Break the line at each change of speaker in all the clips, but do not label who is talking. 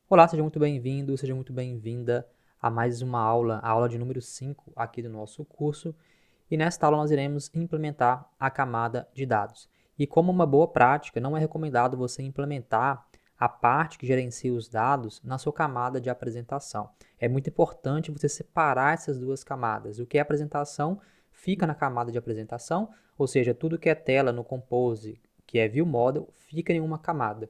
Olá, seja muito bem-vindo, seja muito bem-vinda a mais uma aula, a aula de número 5 aqui do nosso curso. E nesta aula nós iremos implementar a camada de dados. E como uma boa prática, não é recomendado você implementar a parte que gerencia os dados na sua camada de apresentação. É muito importante você separar essas duas camadas. O que é apresentação fica na camada de apresentação, ou seja, tudo que é tela no Compose, que é View Model, fica em uma camada.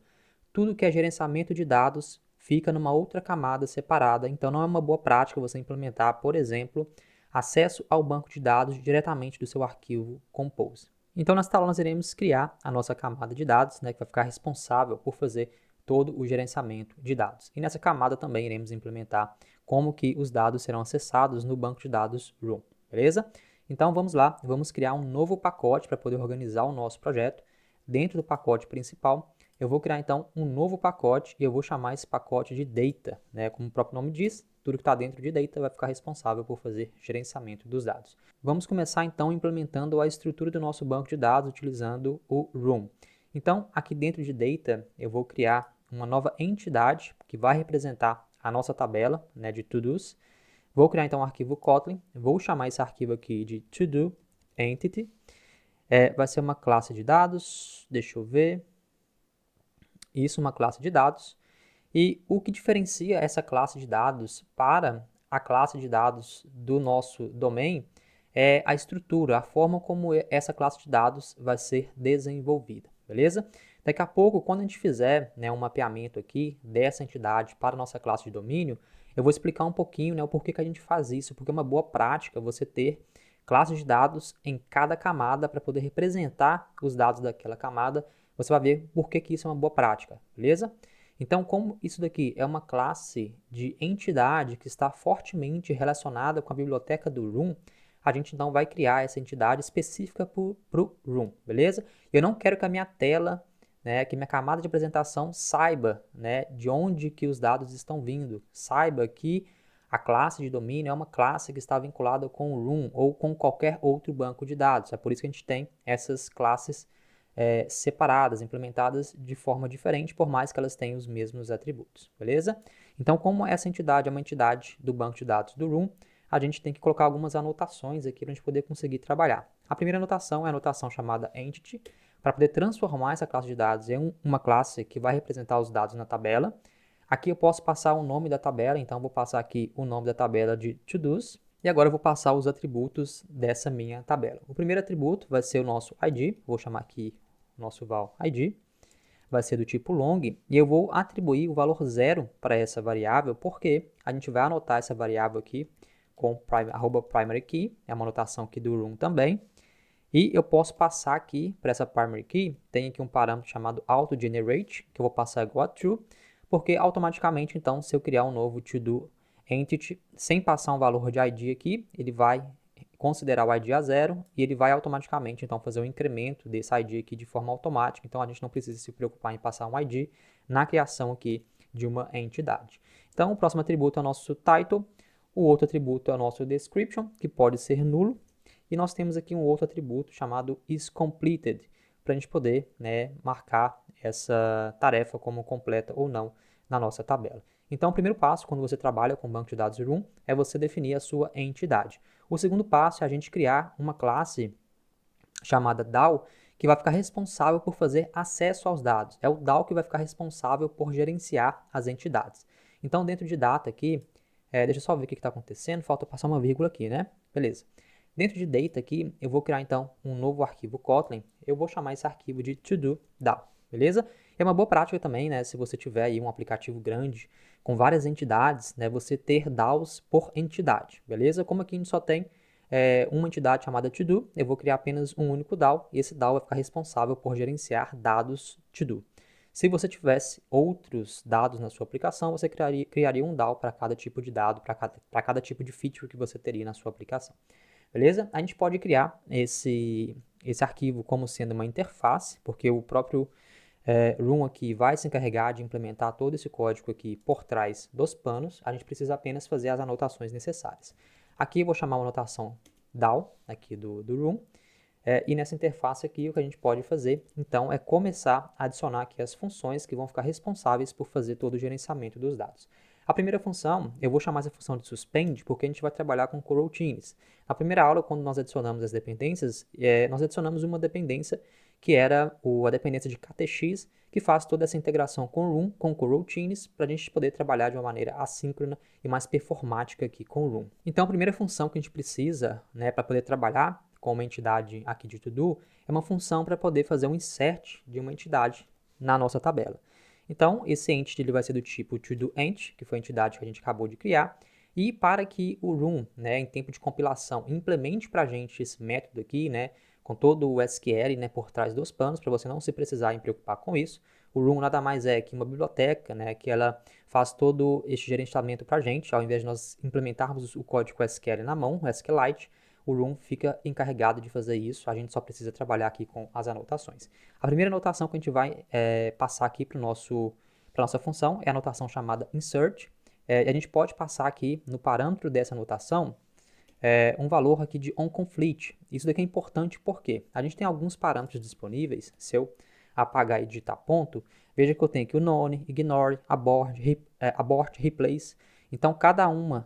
Tudo que é gerenciamento de dados fica numa outra camada separada, então não é uma boa prática você implementar, por exemplo, acesso ao banco de dados diretamente do seu arquivo Compose. Então, nesta aula, nós iremos criar a nossa camada de dados, que vai ficar responsável por fazer todo o gerenciamento de dados. E nessa camada também iremos implementar como que os dados serão acessados no banco de dados Room, beleza? Então, vamos lá, vamos criar um novo pacote para poder organizar o nosso projeto. Dentro do pacote principal, eu vou criar então um novo pacote e eu vou chamar esse pacote de Data, Como o próprio nome diz, tudo que está dentro de Data vai ficar responsável por fazer gerenciamento dos dados. Vamos começar então implementando a estrutura do nosso banco de dados utilizando o Room. Então, aqui dentro de Data, eu vou criar uma nova entidade que vai representar a nossa tabela de to-dos. Vou criar então um arquivo Kotlin, vou chamar esse arquivo aqui de to-do entity. Vai ser uma classe de dados, deixa eu ver, isso, uma classe de dados. E o que diferencia essa classe de dados para a classe de dados do nosso domain é a estrutura, a forma como essa classe de dados vai ser desenvolvida, beleza? Daqui a pouco, quando a gente fizer um mapeamento aqui dessa entidade para a nossa classe de domínio, eu vou explicar um pouquinho o porquê que a gente faz isso, porque é uma boa prática você ter classes de dados em cada camada para poder representar os dados daquela camada. Você vai ver por que isso é uma boa prática, beleza? Então, como isso daqui é uma classe de entidade que está fortemente relacionada com a biblioteca do Room, a gente então vai criar essa entidade específica para o Room, beleza? Eu não quero que a minha tela, que minha camada de apresentação saiba de onde que os dados estão vindo, saiba que a classe de domínio é uma classe que está vinculada com o Room ou com qualquer outro banco de dados. É por isso que a gente tem essas classes separadas, implementadas de forma diferente, por mais que elas tenham os mesmos atributos, beleza? Então, como essa entidade é uma entidade do banco de dados do Room, a gente tem que colocar algumas anotações aqui para a gente poder conseguir trabalhar. A primeira anotação é a anotação chamada Entity, para poder transformar essa classe de dados em uma classe que vai representar os dados na tabela. Aqui eu posso passar o nome da tabela, então vou passar aqui o nome da tabela de to-dos, e agora eu vou passar os atributos dessa minha tabela. O primeiro atributo vai ser o nosso ID, vou chamar aqui nosso val ID, vai ser do tipo long, e eu vou atribuir o valor 0 para essa variável, porque a gente vai anotar essa variável aqui com @primary key, é uma anotação aqui do Room também, e eu posso passar aqui para essa primary key, tem aqui um parâmetro chamado auto-generate, que eu vou passar igual a true, porque automaticamente, então, se eu criar um novo to-do entity, sem passar um valor de ID aqui, ele vai considerar o ID a 0 e ele vai automaticamente, então, fazer o incremento desse ID aqui de forma automática. Então, a gente não precisa se preocupar em passar um ID na criação aqui de uma entidade. Então, o próximo atributo é o nosso title, o outro atributo é o nosso description, que pode ser nulo, e nós temos aqui um outro atributo chamado isCompleted, para a gente poder marcar essa tarefa como completa ou não na nossa tabela. Então, o primeiro passo, quando você trabalha com o banco de dados Room, é você definir a sua entidade. O segundo passo é a gente criar uma classe chamada DAO, que vai ficar responsável por fazer acesso aos dados. É o DAO que vai ficar responsável por gerenciar as entidades. Então, dentro de data aqui, deixa eu só ver o que está acontecendo, falta passar uma vírgula aqui, Beleza. Dentro de data aqui, eu vou criar então um novo arquivo Kotlin, eu vou chamar esse arquivo de to-do DAO, beleza? É uma boa prática também, se você tiver aí um aplicativo grande com várias entidades, você ter DAOs por entidade, beleza? Como aqui a gente só tem uma entidade chamada to-do, eu vou criar apenas um único DAO, e esse DAO vai ficar responsável por gerenciar dados to-do. Se você tivesse outros dados na sua aplicação, você criaria um DAO para cada tipo de dado, para cada tipo de feature que você teria na sua aplicação. Beleza? A gente pode criar esse arquivo como sendo uma interface, porque o próprio Room aqui vai se encarregar de implementar todo esse código aqui por trás dos panos. A gente precisa apenas fazer as anotações necessárias. Aqui eu vou chamar uma anotação DAO, aqui do Room. E nessa interface aqui, o que a gente pode fazer, então, é começar a adicionar aqui as funções que vão ficar responsáveis por fazer todo o gerenciamento dos dados. A primeira função, eu vou chamar essa função de suspend, porque a gente vai trabalhar com coroutines. Na primeira aula, quando nós adicionamos as dependências, nós adicionamos uma dependência que era a dependência de KTX, que faz toda essa integração com Room, com coroutines, para a gente poder trabalhar de uma maneira assíncrona e mais performática aqui com o Room. Então, a primeira função que a gente precisa, né, para poder trabalhar com uma entidade aqui de To-Do, é uma função para poder fazer um insert de uma entidade na nossa tabela. Então, esse entity ele vai ser do tipo ToDoEnt, que foi a entidade que a gente acabou de criar, e para que o Room, né, em tempo de compilação, implemente para a gente esse método aqui, né, com todo o SQL, né, por trás dos panos, para você não se precisar em preocupar com isso. O Room nada mais é que uma biblioteca, né, que ela faz todo este gerenciamento para a gente, ao invés de nós implementarmos o código SQL na mão, o SQLite, o Room fica encarregado de fazer isso, a gente só precisa trabalhar aqui com as anotações. A primeira anotação que a gente vai passar aqui para a nossa função é a anotação chamada insert. A gente pode passar aqui no parâmetro dessa anotação um valor aqui de onComplete. Isso daqui é importante porque a gente tem alguns parâmetros disponíveis. Se eu apagar e digitar ponto, veja que eu tenho aqui o none, ignore, abort, replace. Então, cada um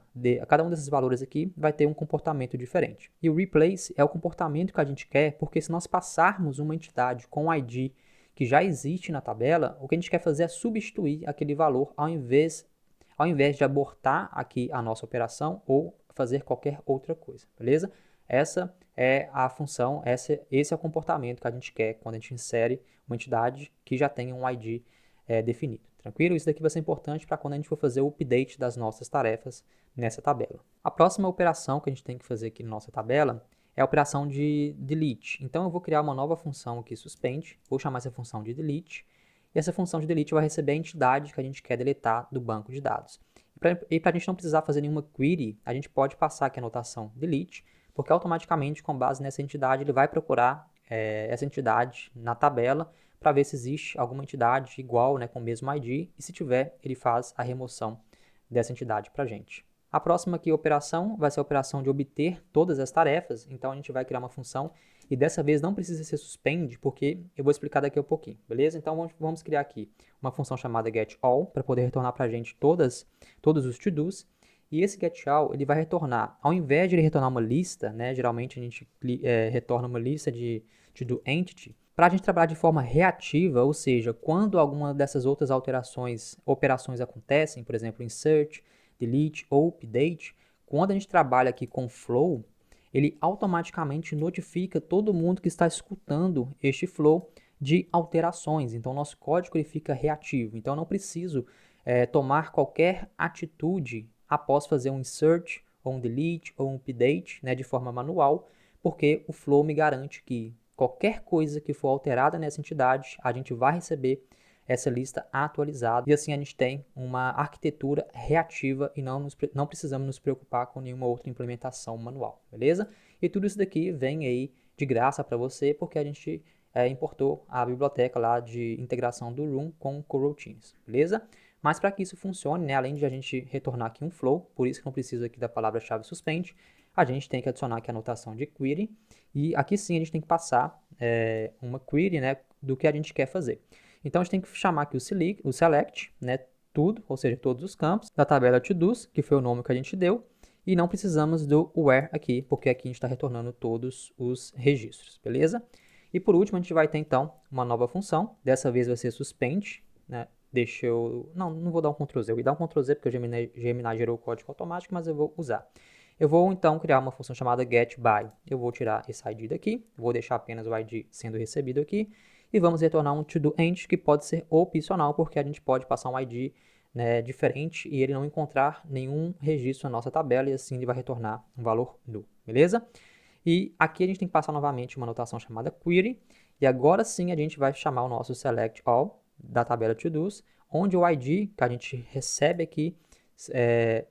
desses valores aqui vai ter um comportamento diferente. E o replace é o comportamento que a gente quer, porque se nós passarmos uma entidade com um ID que já existe na tabela, o que a gente quer fazer é substituir aquele valor ao invés de abortar aqui a nossa operação ou fazer qualquer outra coisa, beleza? Essa é a função, esse é o comportamento que a gente quer quando a gente insere uma entidade que já tem um ID definido. Tranquilo? Isso daqui vai ser importante para quando a gente for fazer o update das nossas tarefas nessa tabela. A próxima operação que a gente tem que fazer aqui na nossa tabela é a operação de delete. Então, eu vou criar uma nova função aqui, suspend, vou chamar essa função de delete, e essa função de delete vai receber a entidade que a gente quer deletar do banco de dados. E para a gente não precisar fazer nenhuma query, a gente pode passar aqui a anotação delete, porque automaticamente, com base nessa entidade, ele vai procurar essa entidade na tabela para ver se existe alguma entidade igual, né, com o mesmo ID, e se tiver, ele faz a remoção dessa entidade para a gente. A próxima aqui operação vai ser a operação de obter todas as tarefas, então a gente vai criar uma função, e dessa vez não precisa ser suspend, porque eu vou explicar daqui a pouquinho, beleza? Então vamos criar aqui uma função chamada getAll, para poder retornar para a gente todos os to-dos, e esse getAll, ele vai retornar, ao invés de ele retornar uma lista, né, geralmente a gente retorna uma lista de to-do entity, para a gente trabalhar de forma reativa, ou seja, quando alguma dessas outras operações acontecem, por exemplo, insert, delete ou update, quando a gente trabalha aqui com flow, ele automaticamente notifica todo mundo que está escutando este flow de alterações. Então, nosso código ele fica reativo. Então, eu não preciso tomar qualquer atitude após fazer um insert, ou um delete, ou um update, né, de forma manual, porque o flow me garante que qualquer coisa que for alterada nessa entidade, a gente vai receber essa lista atualizada, e assim a gente tem uma arquitetura reativa e não precisamos nos preocupar com nenhuma outra implementação manual, beleza? E tudo isso daqui vem aí de graça para você, porque a gente importou a biblioteca lá de integração do Room com coroutines, beleza? Mas para que isso funcione, né, além de a gente retornar aqui um flow, por isso que não precisa aqui da palavra-chave suspend, a gente tem que adicionar aqui a anotação de query, e aqui sim a gente tem que passar uma query, né, do que a gente quer fazer. Então, a gente tem que chamar aqui o select, né, tudo, ou seja, todos os campos, da tabela todos, que foi o nome que a gente deu, e não precisamos do where aqui, porque aqui a gente está retornando todos os registros, beleza? E por último, a gente vai ter então uma nova função, dessa vez vai ser suspend, né? Não vou dar um Ctrl Z, eu vou dar um Ctrl Z porque o Gemini gerou o código automático, mas eu vou usar. Eu vou então criar uma função chamada getBy. Eu vou tirar esse ID daqui, vou deixar apenas o ID sendo recebido aqui, e vamos retornar um ToDoEnt que pode ser opcional, porque a gente pode passar um ID, né, diferente e ele não encontrar nenhum registro na nossa tabela, e assim ele vai retornar um valor null, beleza? E aqui a gente tem que passar novamente uma anotação chamada query, e agora sim a gente vai chamar o nosso select all da tabela todos, onde o ID que a gente recebe aqui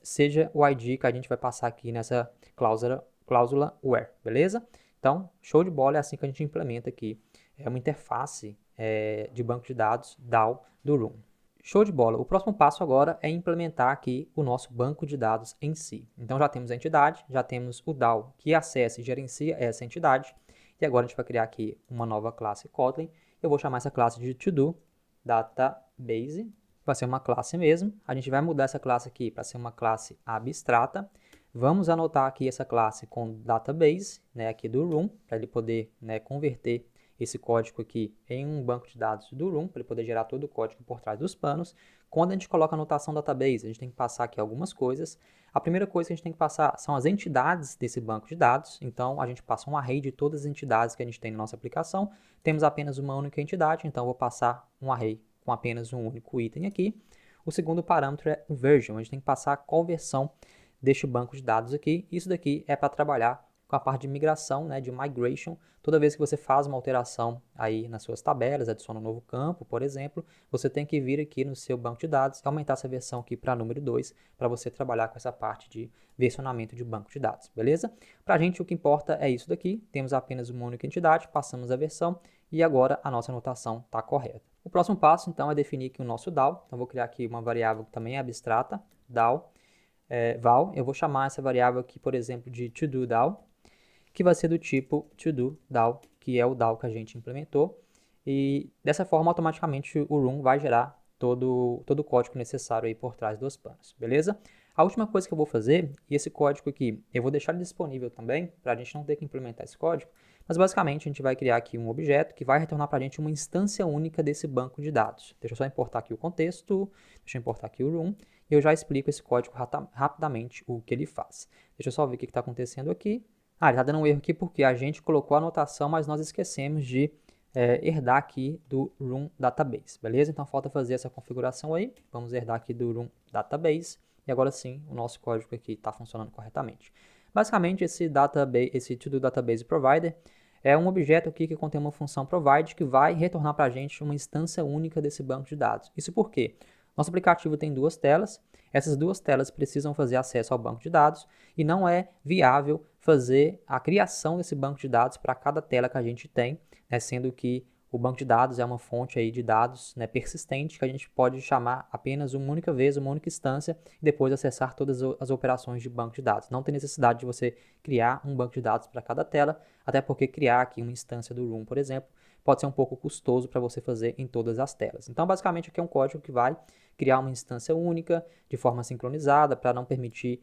seja o ID que a gente vai passar aqui nessa cláusula where, beleza? Então, show de bola, é assim que a gente implementa aqui uma interface de banco de dados DAO do Room. Show de bola. O próximo passo agora é implementar aqui o nosso banco de dados em si. Então, já temos a entidade, já temos o DAO que acessa e gerencia essa entidade, E agora a gente vai criar aqui uma nova classe Kotlin. Eu vou chamar essa classe de To-Do Database. Vai ser uma classe mesmo. A gente vai mudar essa classe aqui para ser uma classe abstrata. Vamos anotar aqui essa classe com database, né, aqui do Room, para ele poder, né, converter esse código aqui em um banco de dados do Room, para ele poder gerar todo o código por trás dos panos. Quando a gente coloca a anotação database, a gente tem que passar aqui algumas coisas. A primeira coisa que a gente tem que passar são as entidades desse banco de dados. Então, a gente passa um array de todas as entidades que a gente tem na nossa aplicação. Temos apenas uma única entidade, então eu vou passar um array com apenas um único item aqui. O segundo parâmetro é o version, a gente tem que passar qual versão deste banco de dados aqui. Isso daqui é para trabalhar com a parte de migração, né, de migration. Toda vez que você faz uma alteração aí nas suas tabelas, adiciona um novo campo, por exemplo, você tem que vir aqui no seu banco de dados e aumentar essa versão aqui para número 2, para você trabalhar com essa parte de versionamento de banco de dados, beleza? Para a gente o que importa é isso daqui, temos apenas uma única entidade, passamos a versão e agora a nossa anotação está correta. O próximo passo, então, é definir aqui o nosso DAO. Então, vou criar aqui uma variável que também é abstrata, DAO, val. Eu vou chamar essa variável aqui, por exemplo, de ToDoDAO, que vai ser do tipo ToDoDAO, que é o DAO que a gente implementou. E dessa forma, automaticamente, o Room vai gerar todo o código necessário aí por trás dos panos, beleza? A última coisa que eu vou fazer, e esse código aqui, eu vou deixar ele disponível também, para a gente não ter que implementar esse código, mas basicamente a gente vai criar aqui um objeto que vai retornar para a gente uma instância única desse banco de dados. Deixa eu só importar aqui o contexto, deixa eu importar aqui o Room, e eu já explico esse código rapidamente o que ele faz. Deixa eu só ver o que está acontecendo aqui. Ele está dando um erro aqui porque a gente colocou a anotação, mas nós esquecemos de herdar aqui do Room Database, beleza? Então falta fazer essa configuração aí. Vamos herdar aqui do Room Database e agora sim o nosso código aqui está funcionando corretamente. Basicamente esse To-Do Database Provider é um objeto aqui que contém uma função provide que vai retornar para a gente uma instância única desse banco de dados. Isso por quê? Nosso aplicativo tem duas telas, essas duas telas precisam fazer acesso ao banco de dados e não é viável fazer a criação desse banco de dados para cada tela que a gente tem, né, sendo que o banco de dados é uma fonte aí de dados, né, persistente que a gente pode chamar apenas uma única vez, uma única instância e depois acessar todas as operações de banco de dados. Não tem necessidade de você criar um banco de dados para cada tela, até porque criar aqui uma instância do Room, por exemplo, pode ser um pouco custoso para você fazer em todas as telas. Então, basicamente, aqui é um código que vai criar uma instância única, de forma sincronizada, para não permitir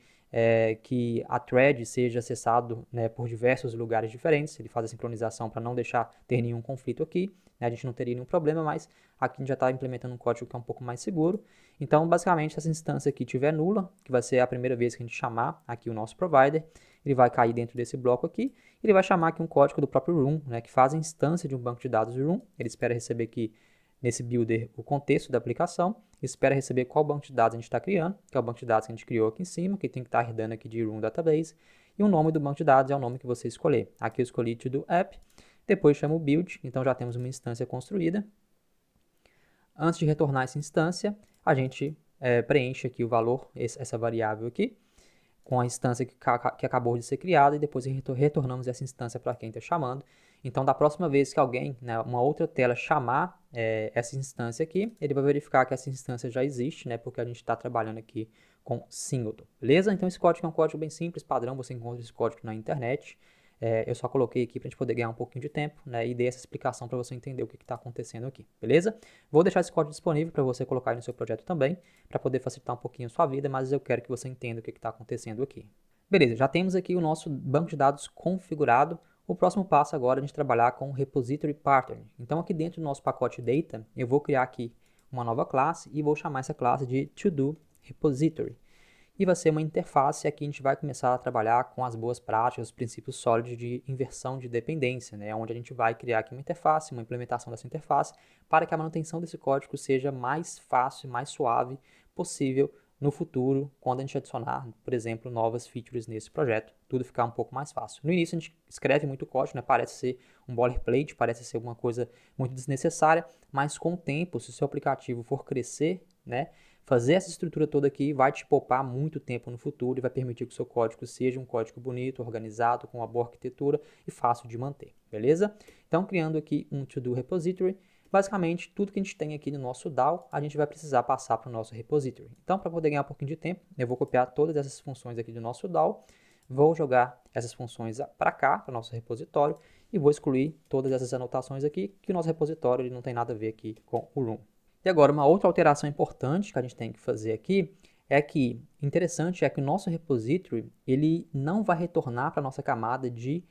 que a thread seja acessado, né, por diversos lugares diferentes. Ele faz a sincronização para não deixar ter nenhum conflito aqui, né, a gente não teria nenhum problema, mas aqui a gente já está implementando um código que é um pouco mais seguro. Então, basicamente, se essa instância aqui estiver nula, que vai ser a primeira vez que a gente chamar aqui o nosso provider, ele vai cair dentro desse bloco aqui, ele vai chamar aqui um código do próprio Room, né, que faz a instância de um banco de dados do Room, ele espera receber aqui nesse builder o contexto da aplicação, espera receber qual banco de dados a gente está criando, que é o banco de dados que a gente criou aqui em cima, que tem que estar herdando aqui de Room Database, e o nome do banco de dados é o nome que você escolher. Aqui eu escolhi To Do App, depois chamo o build, então já temos uma instância construída. Antes de retornar essa instância, a gente preenche aqui o valor, essa variável aqui, com a instância que acabou de ser criada e depois retornamos essa instância para quem está chamando. Então, da próxima vez que alguém, né, uma outra tela chamar essa instância aqui, ele vai verificar que essa instância já existe, né, porque a gente está trabalhando aqui com singleton, beleza? Então, esse código é um código bem simples, padrão, você encontra esse código na internet. Eu só coloquei aqui para a gente poder ganhar um pouquinho de tempo, né, e dei essa explicação para você entender o que está acontecendo aqui, beleza? Vou deixar esse código disponível para você colocar aí no seu projeto também, para poder facilitar um pouquinho a sua vida, mas eu quero que você entenda o que está acontecendo aqui. Beleza, já temos aqui o nosso banco de dados configurado. O próximo passo agora é a gente trabalhar com o Repository Pattern. Então aqui dentro do nosso pacote Data, eu vou criar aqui uma nova classe e vou chamar essa classe de To-Do Repository. E vai ser uma interface, aqui a gente vai começar a trabalhar com as boas práticas, os princípios sólidos de inversão de dependência, né? Onde a gente vai criar aqui uma interface, uma implementação dessa interface, para que a manutenção desse código seja mais fácil, mais suave possível no futuro, quando a gente adicionar, por exemplo, novas features nesse projeto, tudo ficar um pouco mais fácil. No início a gente escreve muito código, né? Parece ser um boilerplate, parece ser alguma coisa muito desnecessária, mas com o tempo, se o seu aplicativo for crescer, né? Fazer essa estrutura toda aqui vai te poupar muito tempo no futuro e vai permitir que o seu código seja um código bonito, organizado, com uma boa arquitetura e fácil de manter, beleza? Então, criando aqui um To-Do Repository, basicamente, tudo que a gente tem aqui no nosso DAO, a gente vai precisar passar para o nosso repository. Então, para poder ganhar um pouquinho de tempo, eu vou copiar todas essas funções aqui do nosso DAO, vou jogar essas funções para cá, para o nosso repositório, e vou excluir todas essas anotações aqui, que o nosso repositório ele não tem nada a ver aqui com o room. E agora, uma outra alteração importante que a gente tem que fazer aqui é que, interessante é que o nosso repository, ele não vai retornar para a nossa camada de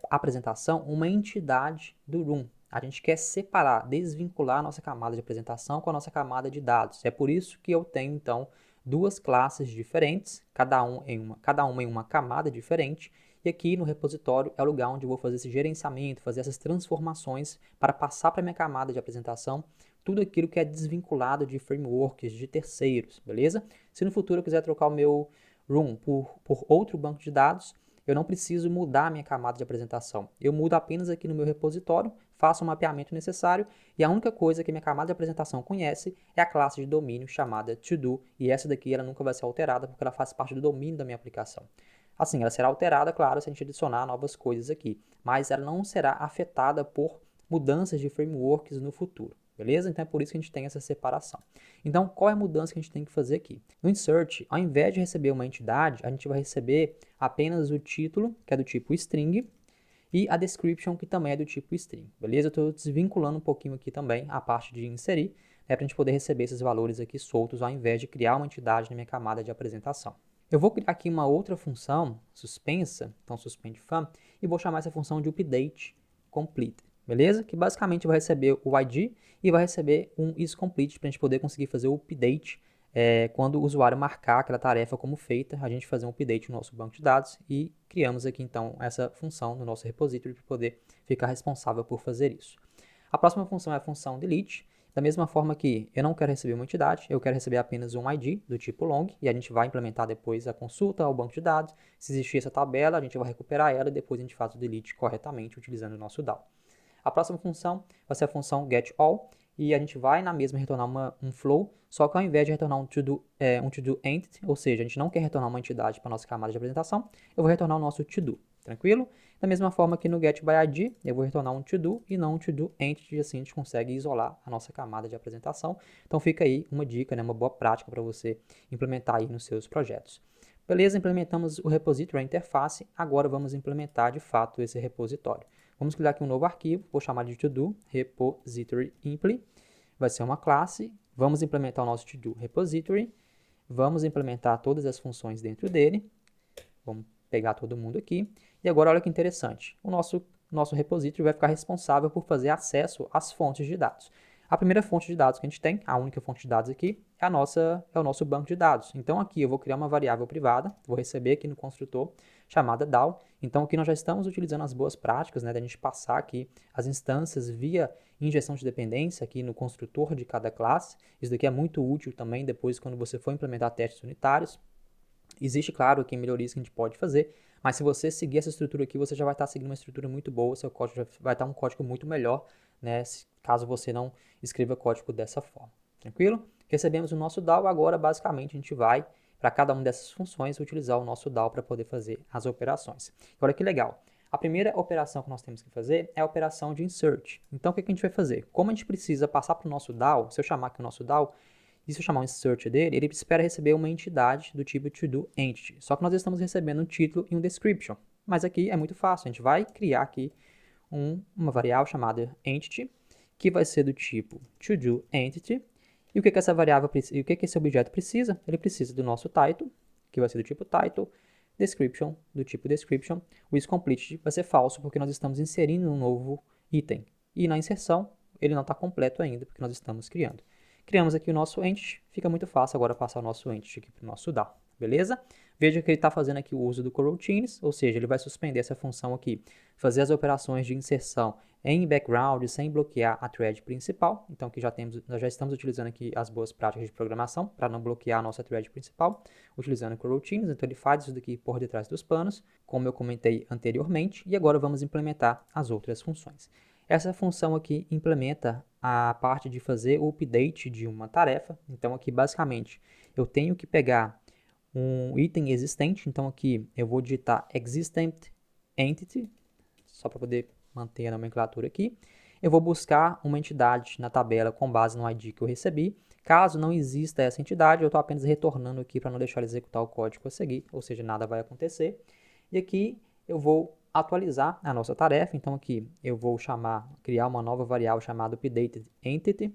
apresentação uma entidade do room. A gente quer separar, desvincular a nossa camada de apresentação com a nossa camada de dados. É por isso que eu tenho, então, duas classes diferentes, cada uma em uma camada diferente, e aqui no repositório é o lugar onde eu vou fazer esse gerenciamento, fazer essas transformações para passar para a minha camada de apresentação tudo aquilo que é desvinculado de frameworks, de terceiros, beleza? Se no futuro eu quiser trocar o meu room por outro banco de dados, eu não preciso mudar a minha camada de apresentação. Eu mudo apenas aqui no meu repositório, faço o mapeamento necessário e a única coisa que minha camada de apresentação conhece é a classe de domínio chamada todo, e essa daqui ela nunca vai ser alterada porque ela faz parte do domínio da minha aplicação. Assim, ela será alterada, claro, se a gente adicionar novas coisas aqui, mas ela não será afetada por mudanças de frameworks no futuro. Beleza? Então é por isso que a gente tem essa separação. Então, qual é a mudança que a gente tem que fazer aqui? No insert, ao invés de receber uma entidade, a gente vai receber apenas o título, que é do tipo string, e a description, que também é do tipo string. Beleza? Eu estou desvinculando um pouquinho aqui também a parte de inserir, para a gente poder receber esses valores aqui soltos, ao invés de criar uma entidade na minha camada de apresentação. Eu vou criar aqui uma outra função suspensa, então suspend fun, e vou chamar essa função de update complete. Beleza? Que basicamente vai receber o ID e vai receber um isComplete para a gente poder conseguir fazer o update quando o usuário marcar aquela tarefa como feita, a gente fazer um update no nosso banco de dados e criamos aqui então essa função no nosso repository para poder ficar responsável por fazer isso. A próxima função é a função delete. Da mesma forma que eu não quero receber uma entidade, eu quero receber apenas um ID do tipo long, e a gente vai implementar depois a consulta ao banco de dados. Se existir essa tabela, a gente vai recuperar ela e depois a gente faz o delete corretamente utilizando o nosso DAO. A próxima função vai ser a função getAll, e a gente vai na mesma retornar um flow, só que ao invés de retornar um to-do entity, ou seja, a gente não quer retornar uma entidade para a nossa camada de apresentação, eu vou retornar o nosso to-do, tranquilo? Da mesma forma que no getById, eu vou retornar um to-do e não um to-do entity, assim a gente consegue isolar a nossa camada de apresentação. Então fica aí uma dica, né, uma boa prática para você implementar aí nos seus projetos. Beleza, implementamos o repository, a interface, agora vamos implementar de fato esse repositório. Vamos criar aqui um novo arquivo, vou chamar de todo, repository impli, vai ser uma classe, vamos implementar o nosso todo repository, vamos implementar todas as funções dentro dele, vamos pegar todo mundo aqui, e agora olha que interessante, o nosso repository vai ficar responsável por fazer acesso às fontes de dados. A primeira fonte de dados que a gente tem, a única fonte de dados aqui, é o nosso banco de dados. Então aqui eu vou criar uma variável privada, vou receber aqui no construtor, chamada DAO. Então aqui nós já estamos utilizando as boas práticas, né, da gente passar aqui as instâncias via injeção de dependência aqui no construtor de cada classe. Isso daqui é muito útil também depois quando você for implementar testes unitários. Existe, claro, aqui melhorias que a gente pode fazer, mas se você seguir essa estrutura aqui, você já vai estar seguindo uma estrutura muito boa, seu código já vai estar um código muito melhor, né, caso você não escreva código dessa forma. Tranquilo? Recebemos o nosso DAO, agora basicamente a gente vai, para cada uma dessas funções, utilizar o nosso DAO para poder fazer as operações. Olha que legal. A primeira operação que nós temos que fazer é a operação de insert. Então o que a gente vai fazer? Como a gente precisa passar para o nosso DAO, se eu chamar aqui o nosso DAO, e se eu chamar um insert dele, ele espera receber uma entidade do tipo todo entity. Só que nós estamos recebendo um título e um description. Mas aqui é muito fácil, a gente vai criar aqui uma variável chamada entity, que vai ser do tipo todo entity. E o que essa variável precisa, e o que esse objeto precisa? Ele precisa do nosso title, que vai ser do tipo title, description, do tipo description. O isComplete vai ser falso, porque nós estamos inserindo um novo item. E na inserção, ele não está completo ainda, porque nós estamos criando. Criamos aqui o nosso entity, fica muito fácil agora passar o nosso entity aqui para o nosso DAO, beleza? Veja que ele está fazendo aqui o uso do coroutines, ou seja, ele vai suspender essa função aqui, fazer as operações de inserção em background, sem bloquear a thread principal. Então aqui nós já estamos utilizando aqui as boas práticas de programação para não bloquear a nossa thread principal, utilizando coroutines. Então ele faz isso daqui por detrás dos panos, como eu comentei anteriormente, e agora vamos implementar as outras funções. Essa função aqui implementa a parte de fazer o update de uma tarefa. Então aqui basicamente eu tenho que pegar um item existente, então aqui eu vou digitar existent entity, só para poder manter a nomenclatura aqui. Eu vou buscar uma entidade na tabela com base no ID que eu recebi. Caso não exista essa entidade, eu estou apenas retornando aqui para não deixar ele executar o código a seguir, ou seja, nada vai acontecer. E aqui eu vou atualizar a nossa tarefa. Então aqui eu vou criar uma nova variável chamada updatedEntity.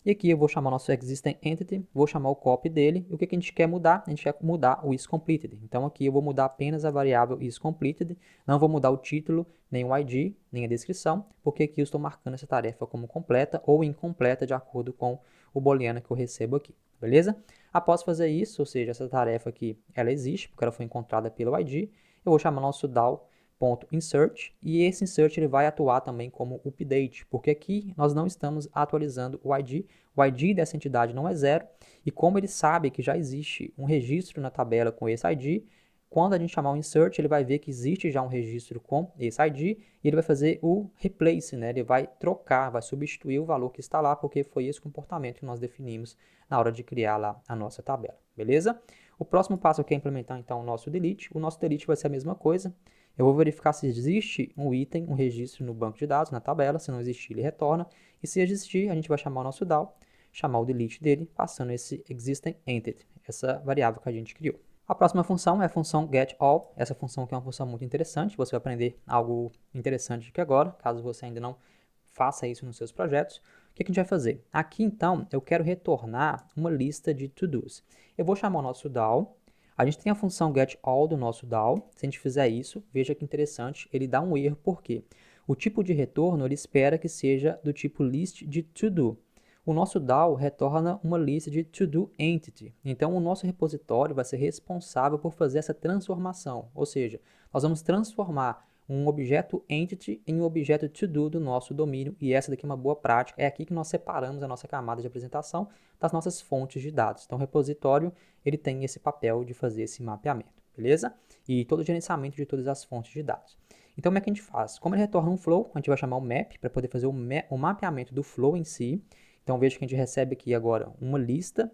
E aqui eu vou chamar o nosso existingEntity, vou chamar o copy dele. E o que a gente quer mudar? A gente quer mudar o isCompleted. Então aqui eu vou mudar apenas a variável isCompleted, não vou mudar o título, nem o ID, nem a descrição, porque aqui eu estou marcando essa tarefa como completa ou incompleta de acordo com o booleano que eu recebo aqui, beleza? Após fazer isso, ou seja, essa tarefa aqui, ela existe, porque ela foi encontrada pelo ID, eu vou chamar nosso DAO.insert, e esse insert ele vai atuar também como update, porque aqui nós não estamos atualizando o ID dessa entidade não é 0, e como ele sabe que já existe um registro na tabela com esse ID, quando a gente chamar o insert, ele vai ver que existe já um registro com esse ID, e ele vai fazer o replace, né? Ele vai trocar, vai substituir o valor que está lá, porque foi esse comportamento que nós definimos na hora de criar lá a nossa tabela, beleza? O próximo passo aqui é implementar então o nosso delete. O nosso delete vai ser a mesma coisa. Eu vou verificar se existe um item, um registro no banco de dados, na tabela. Se não existir, ele retorna. E se existir, a gente vai chamar o nosso DAO, chamar o delete dele, passando esse existingEntity, essa variável que a gente criou. A próxima função é a função getAll. Essa função aqui é uma função muito interessante. Você vai aprender algo interessante aqui agora, caso você ainda não faça isso nos seus projetos. O que a gente vai fazer? Aqui, então, eu quero retornar uma lista de to-dos. Eu vou chamar o nosso DAO. A gente tem a função getAll do nosso DAO. Se a gente fizer isso, veja que interessante, ele dá um erro, porque o tipo de retorno ele espera que seja do tipo list de to-do. O nosso DAO retorna uma lista de to-do-entity. Então, o nosso repositório vai ser responsável por fazer essa transformação. Ou seja, nós vamos transformar um objeto entity em um objeto to-do do nosso domínio. E essa daqui é uma boa prática. É aqui que nós separamos a nossa camada de apresentação das nossas fontes de dados. Então, o repositório ele tem esse papel de fazer esse mapeamento, beleza? E todo o gerenciamento de todas as fontes de dados. Então, como é que a gente faz? Como ele retorna um flow, a gente vai chamar o map para poder fazer o mapeamento do flow em si. Então, veja que a gente recebe aqui agora uma lista.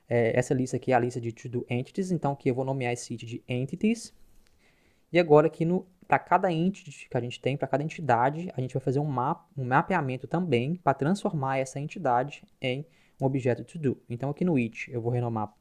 Essa lista aqui é a lista de to-do entities. Então, aqui eu vou nomear esse item de entities. E agora aqui para cada entity que a gente tem, para cada entidade, a gente vai fazer um mapeamento também para transformar essa entidade em um objeto to-do. Então, aqui no it eu vou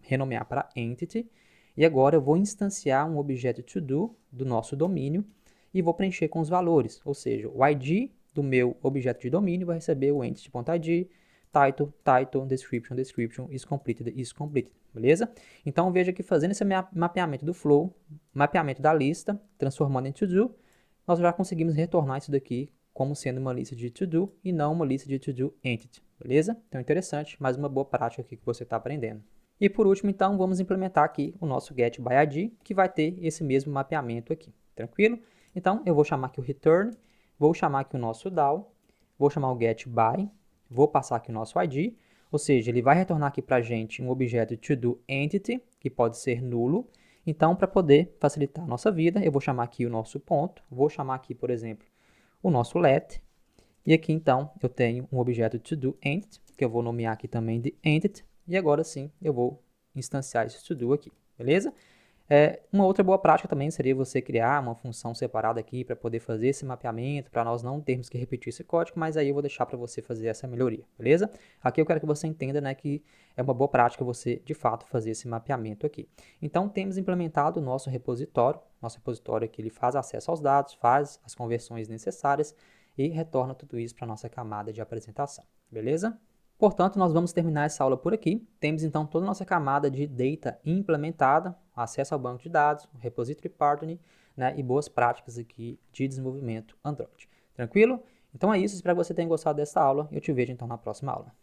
renomear para entity. E agora eu vou instanciar um objeto to-do do nosso domínio e vou preencher com os valores. Ou seja, o ID do meu objeto de domínio vai receber o entity.id, title, description, isCompleted, beleza? Então, veja que fazendo esse mapeamento do flow, mapeamento da lista, transformando em to-do, nós já conseguimos retornar isso daqui como sendo uma lista de to-do e não uma lista de to-do entity, beleza? Então, interessante, mais uma boa prática aqui que você está aprendendo. E por último, então, vamos implementar aqui o nosso getById, que vai ter esse mesmo mapeamento aqui, tranquilo? Então, eu vou chamar aqui o return, vou chamar aqui o nosso DAO, vou chamar o getBy, vou passar aqui o nosso ID, ou seja, ele vai retornar aqui para a gente um objeto toDoEntity, que pode ser nulo. Então, para poder facilitar a nossa vida, eu vou chamar aqui o nosso ponto, vou chamar aqui, por exemplo, o nosso let, e aqui, então, eu tenho um objeto toDoEntity, que eu vou nomear aqui também de Entity, e agora sim, eu vou instanciar esse todo aqui, beleza? Uma outra boa prática também seria você criar uma função separada aqui para poder fazer esse mapeamento, para nós não termos que repetir esse código, mas aí eu vou deixar para você fazer essa melhoria, beleza? Aqui eu quero que você entenda, né, que é uma boa prática você, de fato, fazer esse mapeamento aqui. Então, temos implementado o nosso repositório aqui, ele faz acesso aos dados, faz as conversões necessárias e retorna tudo isso para a nossa camada de apresentação, beleza? Portanto, nós vamos terminar essa aula por aqui. Temos então toda a nossa camada de data implementada, acesso ao banco de dados, repository partner, né, e boas práticas aqui de desenvolvimento Android. Tranquilo? Então é isso, espero que você tenha gostado dessa aula e eu te vejo então na próxima aula.